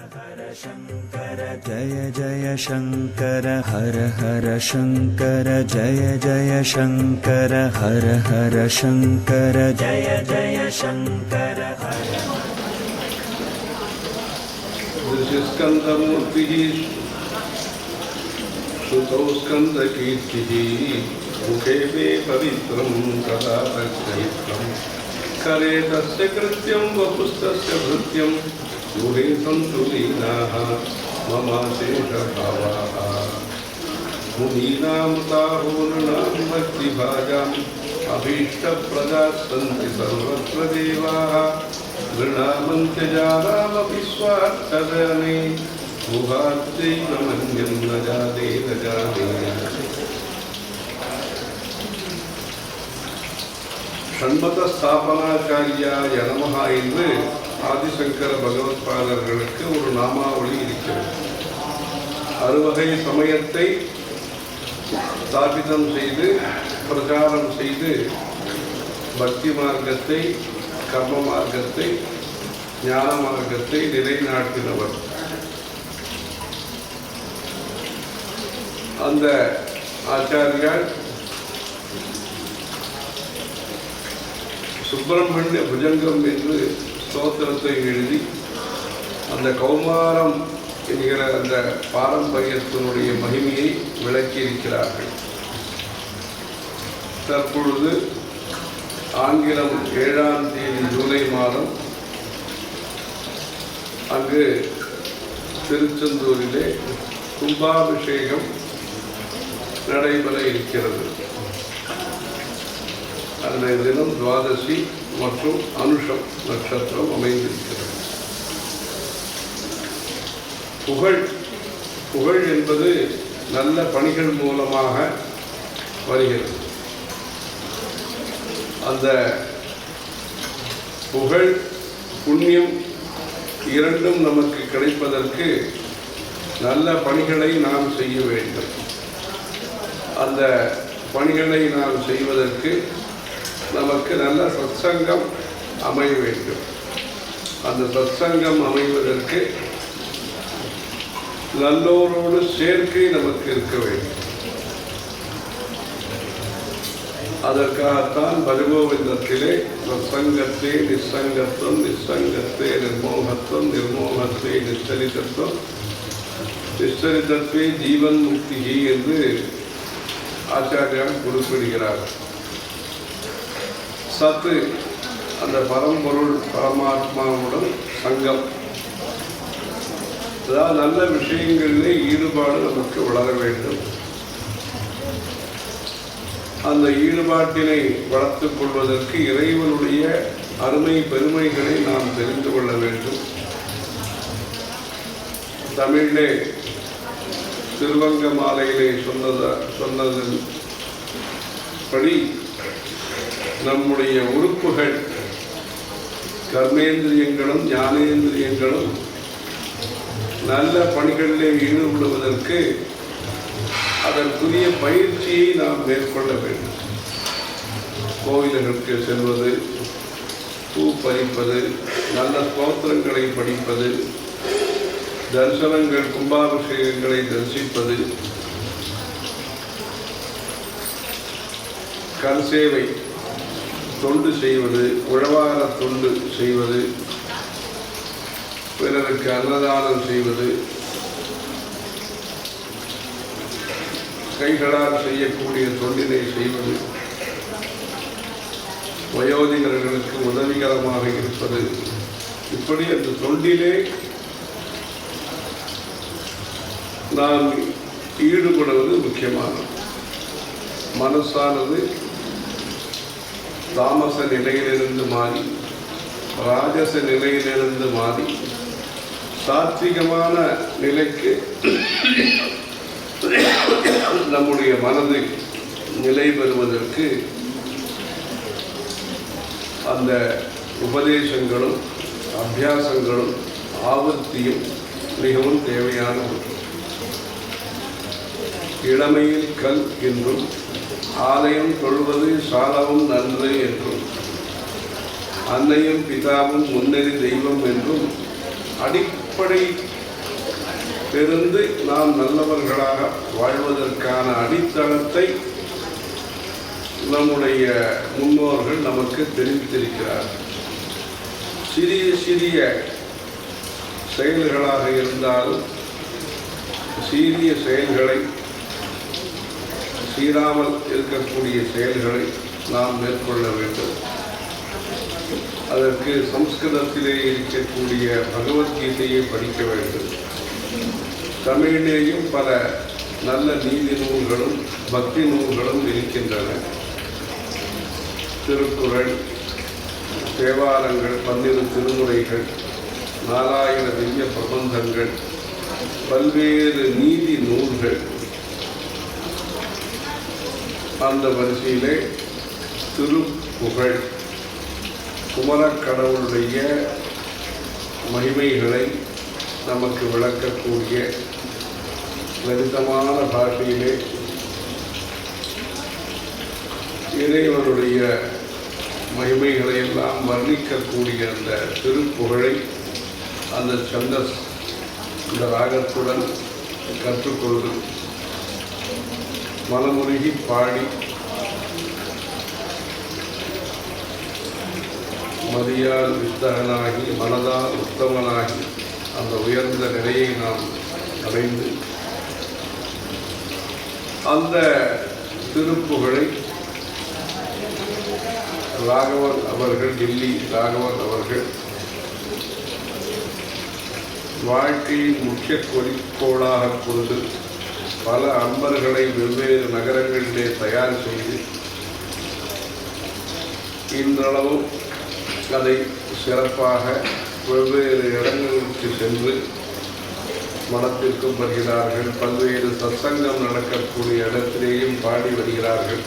शङ्कर जय जय शङ्कर हर हर शङ्कर जय जय शङ्कर हर हर शङ्कर जय जय शङ्कर हर स्कंदमूर्तिः श्रुतौ स्कंदकीर्तिः मुखे मे पवित्रं कदा तच्चरित्रम् करे तस्य कृत्यं वपुस्तस्य भृत्यं गृहे सन्तु लीनाः ममाशेषभावाः मुनीनां ताहोननां भक्तिभाजाम् अभीष्टप्रदाः सन्ति सर्वत्र देवाः गृणामन्त्यजानामपि स्वार्थजने गुहाद्दैवमन्यं न जाने न जाने ஷண்மத ஸ்தாபனாச்சாரியாய நமஹ என்று ஆதிசங்கர பகவத்பாதர்களுக்கு ஒரு நாமாவளி இருக்கிறது. அறுவகை சமயத்தை ஸ்தாபிதம் செய்து பிரச்சாரம் செய்து பக்தி மார்க்கத்தை, கர்ம மார்க்கத்தை, ஞான மார்க்கத்தை நிலைநாட்டினவர். அந்த ஆச்சாரியார் சுப்பிரமணிய புஜங்கம் என்று ஸ்தோத்திரத்தை எழுதி அந்த கௌமாரம் என்கிற அந்த பாரம்பரியத்தினுடைய மகிமையை விளக்கியிருக்கிறார்கள். தற்பொழுது ஆங்கிலம் 7ஆம் தேதி ஜூலை மாதம் அங்கு திருச்செந்தூரிலே கும்பாபிஷேகம் நடைபெற இருக்கிறது. அந்த தினம் துவாதசி மற்றும் அனுஷம் நட்சத்திரம் அமைந்திருக்கிறது. புகழ் என்பது நல்ல பணிகள் மூலமாக வருகிறது. அந்த புகழ் புண்ணியம் இரண்டும் நமக்கு கிடைப்பதற்கு நல்ல பணிகளை நாம் செய்ய வேண்டும். அந்த பணிகளை நாம் செய்வதற்கு நமக்கு நல்ல சத்சங்கம் அமைய வேண்டும். அந்த சத்சங்கம் அமைவதற்கு நல்லோரோடு சேர்க்கை நமக்கு இருக்க வேண்டும். அதற்காகத்தான் பகவத்கீதையிலே சத்சங்கத்தே நிஸ்ஸங்கத்துவம், நிஸ்ஸங்கத்தே நிர்மோகத்துவம், நிர்மோகத்தே நிஸ்ஸலிதத்துவம், நிஸ்ஸலிதத்வே ஜீவன் முக்தி என்று ஆச்சாரியார் குறிப்பிடுகிறார். சத்து அந்த பரம்பொருள் பரமாத்மாவுடன் சங்கம், அதாவது நல்ல விஷயங்களிலே ஈடுபாடு நமக்கு வளர வேண்டும். அந்த ஈடுபாட்டினை வளர்த்துக் கொள்வதற்கு இறைவனுடைய அருமை பெருமைகளை நாம் தெரிந்து கொள்ள வேண்டும். தமிழிலே திருவங்க மாலையிலே சொன்னதன்படி நம்முடைய உறுப்புகள், கர்மேந்திரியங்களும் ஞானேந்திரியங்களும் நல்ல பணிகளிலே ஈடுபடுவதற்கு அதற்குரிய பயிற்சியை நாம் மேற்கொள்ள வேண்டும். கோவில்களுக்கு செல்வது, பூ பறிப்பது, நல்ல ஸ்தோத்திரங்களை படிப்பது, தரிசனங்கள், கும்பாபிஷேகங்களை தரிசிப்பது, கர்சேவை தொண்டு செய்வது, உழவார தொண்டு செய்வது, பிறருக்கு அன்னதானம் செய்வது, கைகளால் செய்யக்கூடிய தொண்டினை செய்வது, வயோதிகர்களுக்கு உதவிகரமாக இருப்பது, இப்படி அந்த தொண்டிலே நாம் ஈடுபடுவது முக்கியமானது. மனசானது தாமச நிலையிலிருந்து மாறி ராஜச நிலையிலிருந்து மாறி சாத்விகமான நிலைக்கு நம்முடைய மனது நிலை பெறுவதற்கு அந்த உபதேசங்களும் அபியாசங்களும் ஆவர்த்தியும் மிகவும் தேவையான ஒன்று. இளமையில் கல் என்றும் ஆலயம் தொழுவது சாலவும் நன்று என்றும் அன்னையும் பிதாவும் முன்னறி தெய்வம் என்றும் அடிப்படை தெரிந்து நாம் நல்லவர்களாக வாழ்வதற்கான அடித்தளத்தை நம்முடைய முன்னோர்கள் நமக்கு தெரிவித்திருக்கிறார்கள். சிறிய சிறிய செயல்களாக இருந்தாலும் சீரிய செயல்களை, சீராமல் இருக்கக்கூடிய செயல்களை நாம் மேற்கொள்ள வேண்டும். அதற்கு சம்ஸ்கிருதத்திலே இருக்கக்கூடிய பகவத்கீதையை படிக்க வேண்டும். தமிழிலேயும் பல நல்ல நீதி நூல்களும் பக்தி நூல்களும் இருக்கின்றன. திருக்குறள், தேவாரங்கள், 12 திருமுறைகள், 4000 திவ்ய பிரபந்தங்கள், பல்வேறு நீதி நூல்கள். அந்த வரிசையிலே திருப்புகழ் குமரக்கடவுளுடைய மகிமைகளை நமக்கு விளக்கக்கூடிய லலிதமான பாஷையிலே இறைவனுடைய மகிமைகளை எல்லாம் வர்ணிக்கக்கூடிய அந்த திருப்புகழை அந்த சந்தஸ், இந்த ராகத்துடன் கற்றுக்கொண்டு மனமுருகி பாடி மதியால் வித்தகனாகி மனதால் உத்தமனாகி அந்த உயர்ந்த நிலையை நாம் அடைந்து அந்த திருப்புகழை ராகவன் அவர்கள், டில்லி ராகவன் அவர்கள் வாழ்க்கையின் முக்கிய குறிக்கோளாக கொண்டு பல அன்பர்களை வெவ்வேறு நகரங்களிலே தயார் செய்து இன்றளவும் அதை சிறப்பாக வெவ்வேறு இடங்களுக்கு சென்று மனத்திற்கும் வருகிறார்கள். பல்வேறு சத்சங்கம் நடக்கக்கூடிய இடத்திலேயும் பாடி வருகிறார்கள்.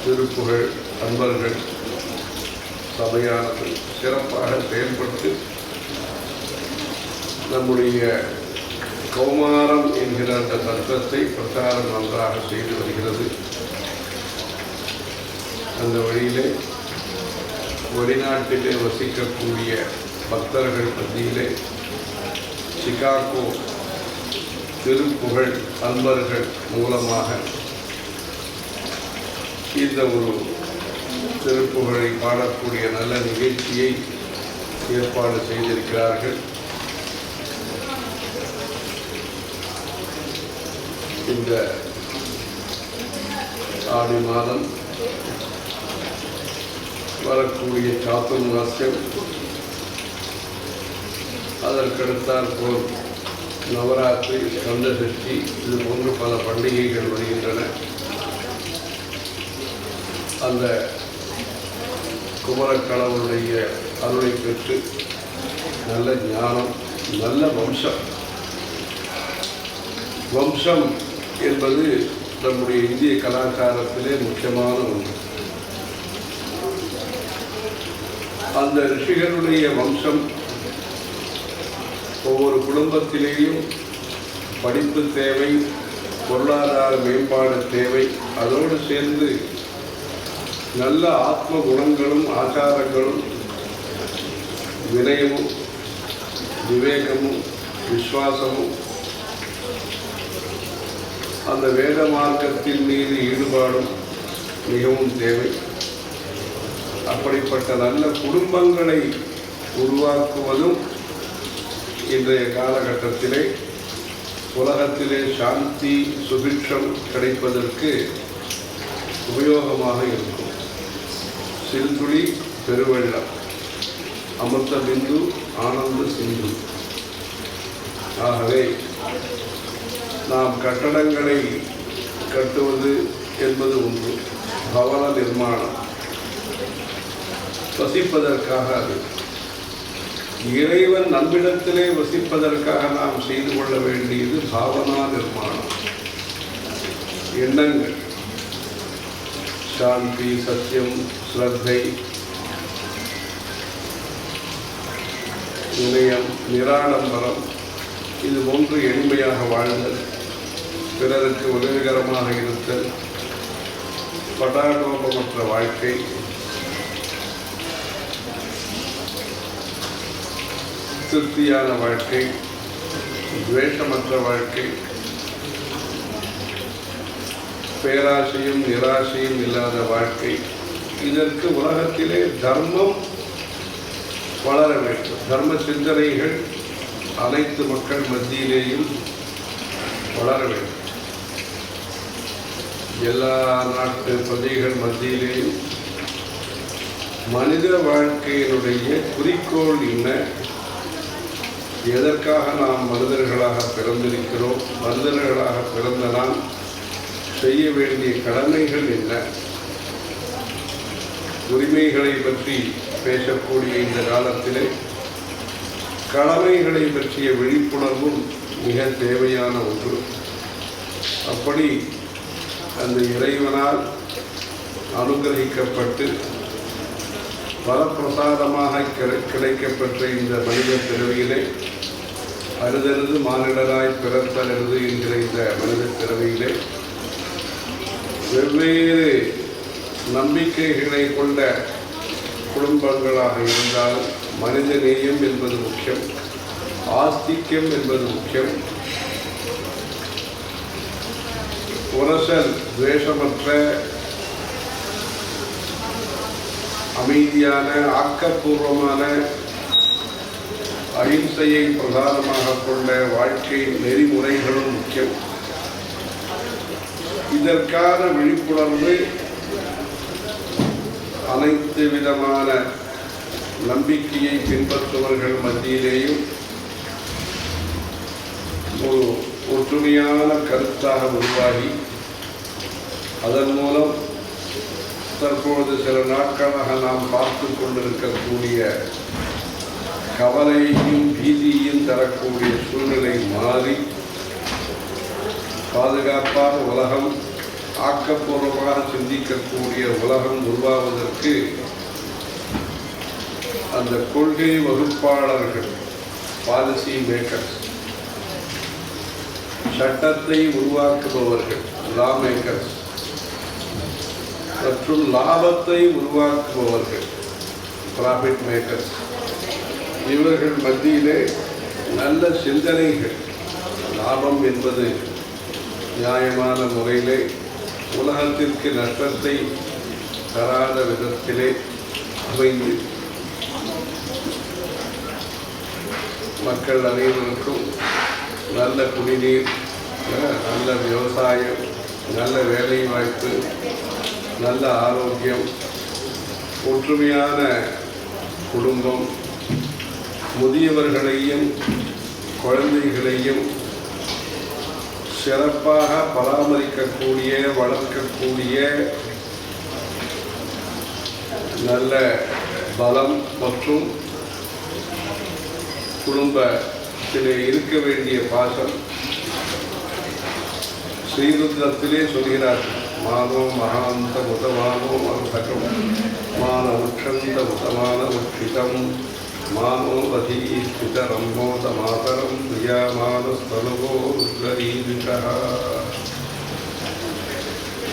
திருப்புகழ் அன்பர்கள் சபையானது சிறப்பாக செயல்பட்டு நம்முடைய கௌமாரம் என்கிற அந்த தத்துவத்தை பிரச்சாரம் நன்றாக செய்து வருகிறது. அந்த வழியிலே வெளிநாட்டிலே வசிக்கக்கூடிய பக்தர்கள் மத்தியிலே சிகாகோ திருப்புகழ் அன்பர்கள் மூலமாக இந்த ஒரு திருப்புகழை பாடக்கூடிய நல்ல நிகழ்ச்சியை ஏற்பாடு செய்திருக்கிறார்கள். இந்த ஆடி மாதம் வரக்கூடிய சாத்துர்மாசியம், அதற்கடுத்தால் போல் நவராத்திரி, ஸ்கந்த சஷ்டி, இது போன்று பல பண்டிகைகள் வருகின்றன. அந்த குமரக்கடவுளுடைய அருளை பெற்று நல்ல ஞானம், நல்ல வம்சம் என்பது நம்முடைய இந்திய கலாச்சாரத்திலே முக்கியமான ஒன்று. அந்த ரிஷிகளுடைய வம்சம் ஒவ்வொரு குடும்பத்திலேயும் படிப்பு தேவை, பொருளாதார மேம்பாடு தேவை. அதோடு சேர்ந்து நல்ல ஆத்ம குணங்களும் ஆச்சாரங்களும் வினயமும் விவேகமும் விசுவாசமும் அந்த வேத மார்க்கத்தின் மீது ஈடுபாடும் மிகவும் தேவை. அப்படிப்பட்ட நல்ல குடும்பங்களை உருவாக்குவதும் இன்றைய காலகட்டத்திலே உலகத்திலே சாந்தி சுபிட்சம் கிடைப்பதற்கு உபயோகமாக இருக்கும். சிறுதுளி பெருவெள்ளம், அமிர்த பிந்து ஆனந்த சிந்து. ஆகவே நாம் கட்டடங்களை கட்டுவது என்பது ஒன்று, பவன நிர்மாணம் வசிப்பதற்காக. அது இறைவன் நம்மிடத்திலே வசிப்பதற்காக நாம் செய்து கொள்ள வேண்டியது பாவனா நிர்மாணம். எண்ணங்கள், சாந்தி, சத்தியம், ஸ்ரத்தை, வினயம், நிராடம்பரம், இது போன்று எளிமையாக வாழ்தல், பிறருக்கு உதவிகரமாக இருத்தல், படாடோபமற்ற வாழ்க்கை, திருப்தியான வாழ்க்கை, துவேஷமற்ற வாழ்க்கை, பேராசையும் நிராசையும் இல்லாத வாழ்க்கை. இதற்கு உலகத்திலே தர்மம் வளர வேண்டும். தர்ம சிந்தனைகள் அனைத்து மக்கள் மத்தியிலேயும் வளர வேண்டும். எல்லா நாட்டு பிரஜைகள் மத்தியிலேயும் மனித வாழ்க்கையினுடைய குறிக்கோள் என்ன, எதற்காக நாம் மனிதர்களாக பிறந்திருக்கிறோம், மனிதர்களாக பிறந்த நாம் செய்ய வேண்டிய கடமைகள் என்ன, உரிமைகளை பற்றி பேசக்கூடிய இந்த காலத்திலே கடமைகளை பற்றிய விழிப்புணர்வும் மிக தேவையான ஒன்று. அப்படி அந்த இறைவனால் அனுகிரகிக்கப்பட்டு வரப்பிரசாதமாக கிடைக்கப்பெற்ற இந்த மனித பிறவியிலே அருதருது மானிடராய் பிறத்தலருது என்கிற இந்த மனித பிறவியிலே வெவ்வேறு நம்பிக்கைகளை கொண்ட குடும்பங்களாக இருந்தால் மனித நேயம் என்பது முக்கியம், ஆஸ்திக்கம் என்பது முக்கியம். உரசல் துவேஷமற்ற அமைதியான ஆக்கப்பூர்வமான அகிம்சையை பிரதானமாக கொண்ட வாழ்க்கை நெறிமுறைகளும் முக்கியம். இதற்கான விழிப்புணர்வு அனைத்து விதமான நம்பிக்கையை பின்பற்றுபவர்கள் மத்தியிலேயும் ஒரு ஒற்றுமையான கருத்தாக உருவாகி அதன் மூலம் தற்பொழுது சில நாட்களாக நாம் பார்த்து கொண்டிருக்கக்கூடிய கவலையையும் பீதியையும் தரக்கூடிய சூழ்நிலை மாறி பாதுகாப்பான உலகம், ஆக்கப்பூர்வமாக சிந்திக்கக்கூடிய உலகம் உருவாவதற்கு அந்த கொள்கை வகுப்பாளர்கள், பாலிசி மேக்கர்ஸ், சட்டத்தை உருவாக்குபவர்கள், லா மேக்கர்ஸ், மற்றும் லாபத்தை உருவாக்குபவர்கள், ப்ராஃபிட் மேக்கர்ஸ், இவர்கள் மத்தியிலே நல்ல சிந்தனைகள், லாபம் என்பது நியாயமான முறையிலே உலகத்திற்கு நஷ்டத்தை தராத விதத்திலே அமைந்து மக்கள் அனைவருக்கும் நல்ல குடிநீர், நல்ல விவசாயம், நல்ல வேலை வாய்ப்பு, நல்ல ஆரோக்கியம், ஒற்றுமையான குடும்பம், முதியவர்களையும் குழந்தைகளையும் சிறப்பாக பராமரிக்கக்கூடிய, வளர்க்கக்கூடிய நல்ல பலம் மற்றும் குடும்பத்திலே இருக்க வேண்டிய பாசம் ஸ்ரீருத்ரத்திலே சொல்கிறார்கள். மானோ மகாந்த முதமானோ அந்தகம் மான உட்சந்த முதமான உட்சிதம் மானோ வதீஸ்பிதரம் மோத மாதரம் பிரியாமானஸ்தனுகோ ருத்ரீவிஷா.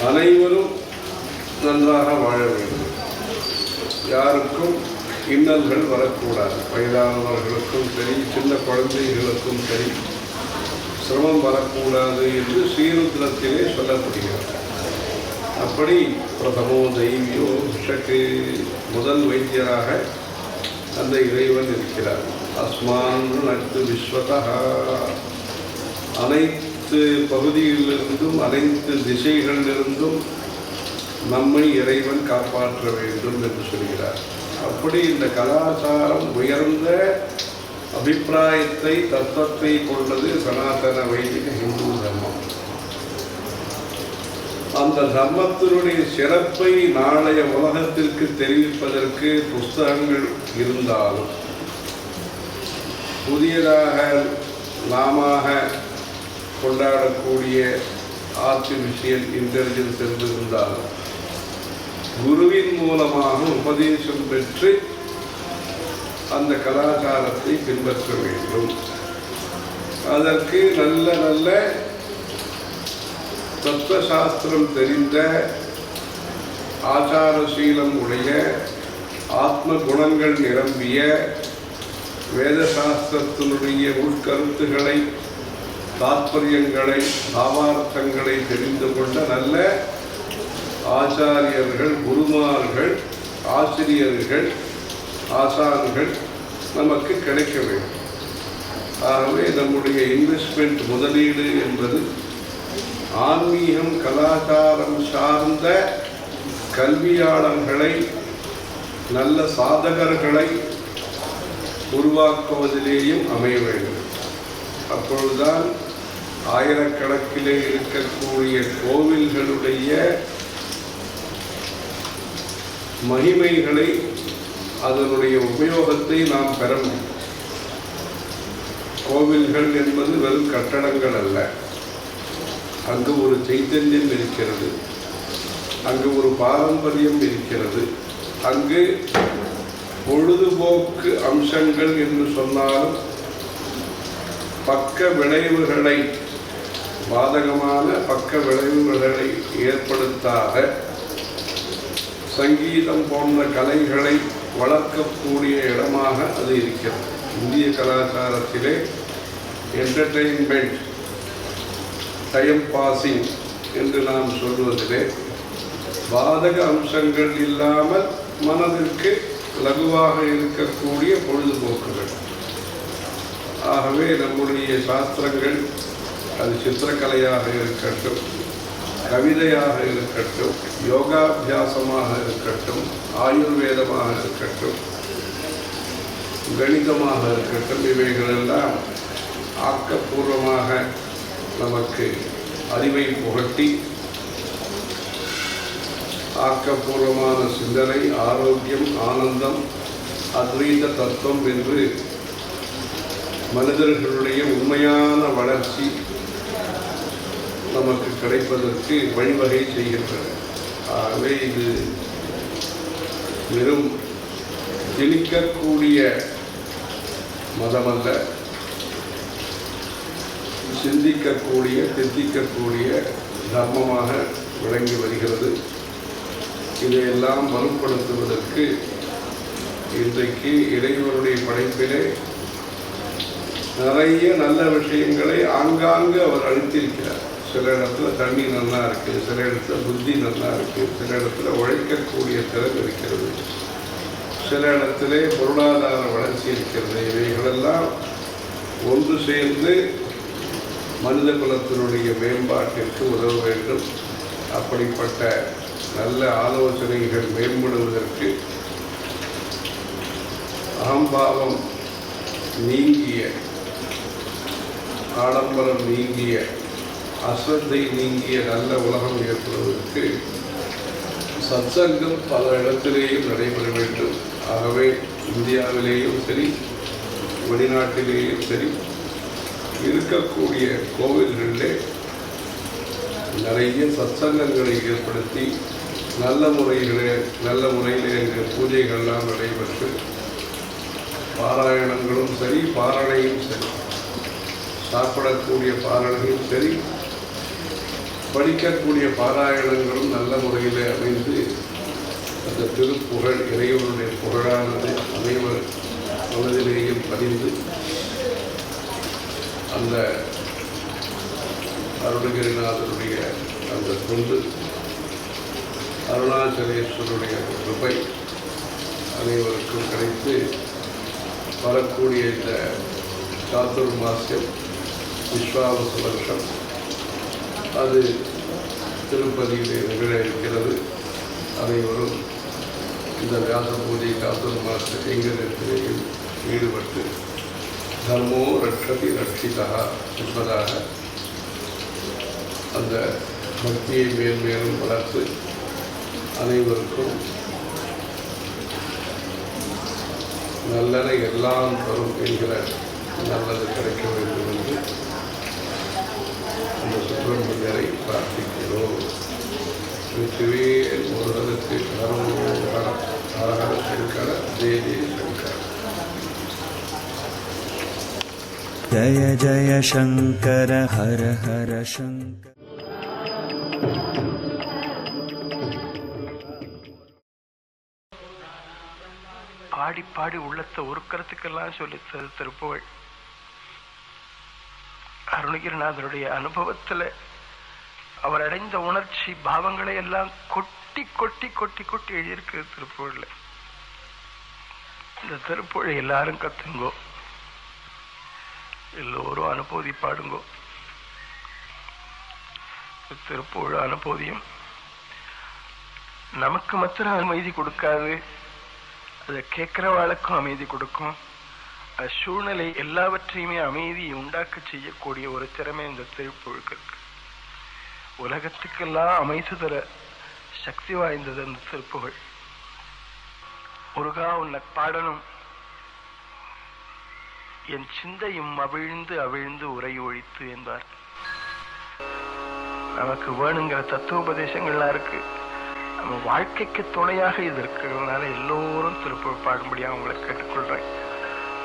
அனைவரும் நன்றாக வாழ வேண்டும், யாருக்கும் இன்னல்கள் வரக்கூடாது. வயதானவர்களுக்கும் சரி, சின்ன குழந்தைகளுக்கும் சரி சிரமம் வரக்கூடாது என்று ஸ்ரீருத்ரத்திலே சொல்லப்படுகிறது. அப்படி பிரதமோ தெய்வியோ விஷக்கு, முதல் வைத்தியராக அந்த இறைவன் இருக்கிறார். அஸ்மான் நட்டு விஸ்வதா, அனைத்து பகுதிகளிலிருந்தும் அனைத்து திசைகளிலிருந்தும் நம்மை இறைவன் காப்பாற்ற வேண்டும் என்று சொல்கிறார். அப்படி இந்த கலாச்சாரம் உயர்ந்த அபிப்பிராயத்தை, தத்துவத்தை கொண்டது சனாதன வைதிக இந்து தர்மம். அந்த தர்மத்தினுடைய சிறப்பை நாளைய உலகத்திற்கு தெரிவிப்பதற்கு புஸ்தகங்கள் இருந்தாலும், புதியதாக நாமாக கொண்டாடக்கூடிய ஆர்டிஃபிஷியல் இன்டெலிஜென்ஸ் இருந்திருந்தாலும் குருவின் மூலமாக உபதேசம் பெற்று அந்த கலாச்சாரத்தை பின்பற்ற வேண்டும். அதற்கு நல்ல நல்ல தத்துவசாஸ்திரம் தெரிந்த, ஆச்சாரசீலம் உடைய, ஆத்ம குணங்கள் நிரம்பிய, வேத சாஸ்திரத்தினுடைய உட்கருத்துக்களை தாத்பரியங்களை பாவார்த்தங்களை தெரிந்து கொண்ட நல்ல ஆச்சாரியர்கள், குருமார்கள், ஆசிரியர்கள், ஆசான்கள் நமக்கு கிடைக்க வேண்டும். ஆகவே நம்முடைய இன்வெஸ்ட்மெண்ட் முதலீடு என்பது ஆன்மீகம் கலாச்சாரம் சார்ந்த கல்வியாளர்களை, நல்ல சாதகர்களை உருவாக்குவதிலேயும் அமைய வேண்டும். அப்பொழுதுதான் ஆயிரக்கணக்கிலே இருக்கக்கூடிய கோவில்களுடைய மகிமைகளை, அதனுடைய உபயோகத்தை நாம் பெற முடியும். கோவில்கள் என்பது வெறும் கட்டடங்கள் அல்ல. அங்கு ஒரு சைத்தன்யம் இருக்கிறது, அங்கு ஒரு பாரம்பரியம் இருக்கிறது. அங்கு பொழுதுபோக்கு அம்சங்கள் என்று சொன்னாலும் பக்க விளைவுகளை, பாதகமான பக்க விளைவுகளை ஏற்படுத்தாத சங்கீதம் போன்ற கலைகளை வளர்க்கக்கூடிய இடமாக அது இருக்கிறது. இந்திய கலாச்சாரத்திலே என்டர்டெயின்மெண்ட், டைம் பாசிங் என்று நாம் சொல்வதிலே பாதக அம்சங்கள் இல்லாமல் மனதிற்கு லகுவாக இருக்கக்கூடிய பொழுதுபோக்குகள். ஆகவே நம்முடைய சாஸ்திரங்கள், அது சித்திரக்கலையாக இருக்கட்டும், கவிதையாக இருக்கட்டும், யோகாபியாசமாக இருக்கட்டும், ஆயுர்வேதமாக இருக்கட்டும், கணிதமாக இருக்கட்டும், இவைகளெல்லாம் ஆக்கப்பூர்வமாக நமக்கு அறிவை புகட்டி ஆக்கப்பூர்வமான சிந்தனை, ஆரோக்கியம், ஆனந்தம், அத்வைத தத்துவம் என்று மனிதர்களுடைய உண்மையான வளர்ச்சி நமக்கு கிடைப்பதற்கு வழிவகை செய்கின்றன. ஆகவே இது வெறும் திணிக்கக்கூடிய மதமல்ல, சிந்திக்கக்கூடிய, தித்திக்கக்கூடிய தர்மமாக விளங்கி வருகிறது. இதையெல்லாம் வலுப்படுத்துவதற்கு இன்றைக்கு இறைவனுடைய படைப்பிலே நிறைய நல்ல விஷயங்களை ஆங்காங்கு அவர் அளித்திருக்கிறார். சில இடத்துல தண்ணி நல்லா இருக்குது, சில இடத்துல புத்தி நல்லா இருக்குது, சில இடத்துல உழைக்கக்கூடிய திறன் இருக்கிறது, சில இடத்துல பொருளாதார வளர்ச்சி இருக்கிறது. இவைகளெல்லாம் ஒன்று சேர்ந்து மனித குலத்தினுடைய மேம்பாட்டிற்கு உதவ வேண்டும். அப்படிப்பட்ட நல்ல ஆலோசனைகள் மேம்படுவதற்கு அகம்பாவம் நீங்கிய, ஆடம்பரம் நீங்கிய, அஸ்ரத்தை நீங்கிய நல்ல உலகம் ஏற்படுவதற்கு சத்சங்கம் பல இடத்திலேயும் நடைபெற வேண்டும். ஆகவே இந்தியாவிலேயும் சரி, வெளிநாட்டிலேயும் சரி, இருக்கக்கூடிய கோவில்களிலே நிறைய சத்சங்கங்களை ஏற்படுத்தி நல்ல முறையிலே எங்கள் பூஜைகள்லாம் நடைபெற்று பாராயணங்களும் சரி, பாரணையும் சரி, சாப்பிடக்கூடிய பாரணையும் சரி, படிக்கக்கூடிய பாராயணங்களும் நல்ல முறையில் அமைந்து அந்த திருப்புகழ், இறைவனுடைய புகழானது அனைவர் மனதிலேயும் பதிந்து அந்த அருணகிரிநாதருடைய அந்த தொண்டு, அருணாச்சலேஸ்வருடைய கிருபை அனைவருக்கும் கிடைத்து வரக்கூடிய இந்த சாதுர்மாசியம் விஸ்வாவசு வருஷம் அது திருப்பதியிலே நிகழ இருக்கிறது. அனைவரும் இந்த வியாச பூஜை சாதுர்மாச கைங்கரியத்திலேயும் ஈடுபட்டு தர்மோ ரட்சதி ரட்சிதா என்பதாக அந்த பக்தியை மேன்மேலும் வளர்த்து அனைவருக்கும் நல்லன எல்லாம் தரும் என்கிற நல்லது கிடைக்க வேண்டும் என்று அந்த சுப்பிரமணியரை பிரார்த்திக்கிறோம். வெற்றிவேல் முருகனுக்கு ஹரஹர சங்கர ஜெய ஜெய சங்கர. जय जय शङ्कर हर हर शङ्कर. பாடி பாடி உள்ளத்தை உருக்கிறதுக்கெல்லாம் சொல்லி திருப்புகழ். அருணகிரிநாதருடைய அனுபவத்தில் அவர் அடைந்த உணர்ச்சி பாவங்களை எல்லாம் கொட்டி கொட்டி கொட்டி கொட்டி எழுதியிருக்கு திருப்புகழ்ல. இந்த திருப்புகழை எல்லாரும் கத்துங்கோ, எல்லோரும் அனுபூதி பாடுங்கோ. திருப்புகழ் அனுபூதியும் நமக்கு மாத்திரம் அமைதி கொடுக்காது, அதை கேட்கிறவாளுக்கும் அமைதி கொடுக்கும். சூழ்நிலை எல்லாவற்றையுமே அமைதியை உண்டாக்க செய்யக்கூடிய ஒரு திறமை இந்த திருப்புகழுக்கு இருக்கு. உலகத்துக்கெல்லாம் அமைதி தர சக்தி வாய்ந்தது அந்த திருப்புகழ். முருகா உன்னை பாடணும், என் சிந்தையும் அவிழ்ந்து அவிழ்ந்து உரை ஒழித்து என்பார். நமக்கு வேணுங்கிற தத்துவோபதேசங்கள்லாம் இருக்கு, நம்ம வாழ்க்கைக்கு துணையாக இது இருக்கிறதுனால எல்லோரும் திருப்புகழ் பாடும்படியாக உங்களை கேட்டுக்கொள்றேன்.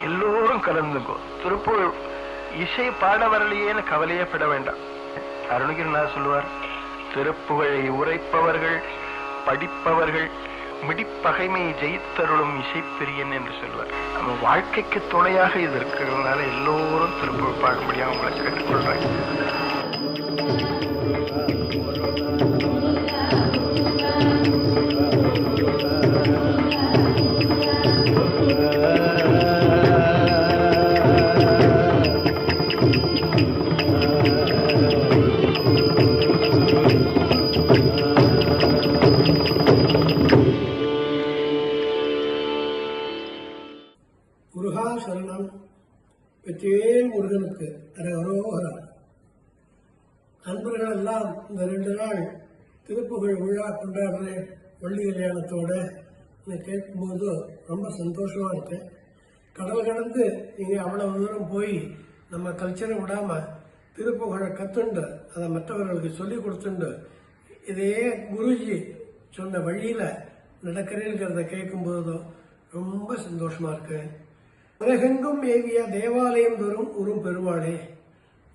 எல்லோரும் கலந்துங்கோ. திருப்புகழ் இசை பாட வரலையேன்னு கவலையே பட வேண்டாம். அருணகிரிநாதர் சொல்லுவார், திருப்புகழை உரைப்பவர்கள் படிப்பவர்கள் மிடிப்பகைமை ஜெயித்தருளும் இசைப்பிரியன் என்று சொல்வார். நம்ம வாழ்க்கைக்கு துணையாக இது இருக்கிறதுனால எல்லோரும் திருப்புகழ் பாடும்படியாக உங்களை கேட்டுக்கொள்றேன். முருகா சரணம். வெற்றிவேல் முருகனுக்கு அரகரோகரா. அன்பர்கள் எல்லாம் இந்த 2 நாள் திருப்புகழ் விழா கொண்டாடுற வள்ளி கல்யாணத்தோட கேட்கும்போது ரொம்ப சந்தோஷமா இருக்கு. கடல் கடந்து நீங்கள் அவ்வளவு தூரம் போய் நம்ம கல்ச்சரை விடாம திருப்புகழை கத்துண்டு அதை மற்றவர்களுக்கு சொல்லி கொடுத்துண்டு இதே குருஜி சொன்ன வழியில நடக்கிறேங்கிறத கேட்கும்போதும் ரொம்ப சந்தோஷமா இருக்கு. உலகெங்கும் ஏவிய தேவாலயம் தோறும் உறும் பெருமாளே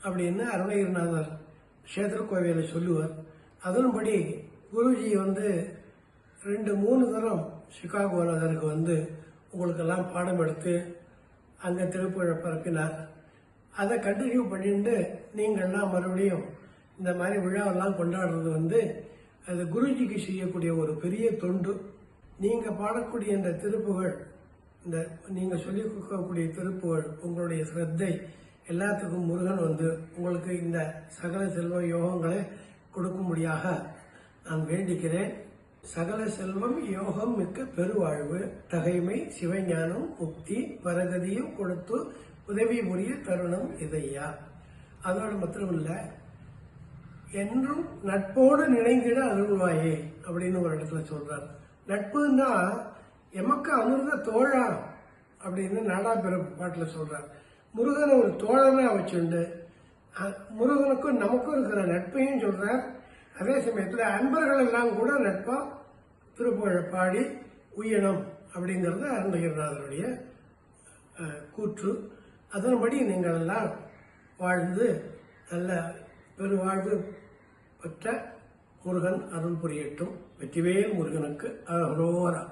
அப்படின்னு அருணகிரிநாதர் கஷேத்திர கோவிலை சொல்லுவார். அதன்படி குருஜி 2-3 தரம் சிகாகோ நகருக்கு உங்களுக்கெல்லாம் பாடம் எடுத்து அங்கே திருப்புகழை பரப்பினார். அதை கண்டினியூ பண்ணிட்டு நீங்கள்லாம் மறுபடியும் இந்த மாதிரி விழாவெல்லாம் கொண்டாடுறது அது குருஜிக்கு செய்யக்கூடிய ஒரு பெரிய தொண்டு. நீங்கள் பாடக்கூடிய இந்த திருப்புகழ், இந்த நீங்கள் சொல்லிக் கொடுக்கக்கூடிய திருப்புகழ், உங்களுடைய சிரத்தை எல்லாத்துக்கும் முருகன் உங்களுக்கு இந்த சகல செல்வ யோகங்களை கொடுக்கும்படியாக நான் வேண்டிக்கிறேன். சகல செல்வம் யோகம் மிக்க பெருவாழ்வு தகைமை சிவஞானம் முக்தி பரகதியும் கொடுத்து உதவி புரிய தருணம் இதையா. அதோடு மாத்திரமில்ல, என்றும் நட்போடு நினைந்திட அருள்வாயே அப்படின்னு ஒரு இடத்துல சொல்றார். நட்புன்னா எமக்கு அமிர்த தோழா அப்படின்னு நாடாபிறப்பு பாட்டில் சொல்றார். முருகனை ஒரு தோழனா வச்சுண்டு முருகனுக்கும் நமக்கும் இருக்கிற நட்பையும் சொல்றார். அதே சமயத்தில் அன்பர்கள் எல்லாம் கூட நட்பா திருப்புகழை பாடி உயணும் அப்படிங்கிறது அருணகிரிநாதருடைய கூற்று. அதன்படி நீங்கள் எல்லாம் வாழ்ந்து நல்ல பெருவாழ்வு பெற்ற முருகன் அருள் புரியட்டும். வெற்றிவேல் முருகனுக்கு அரோகரா.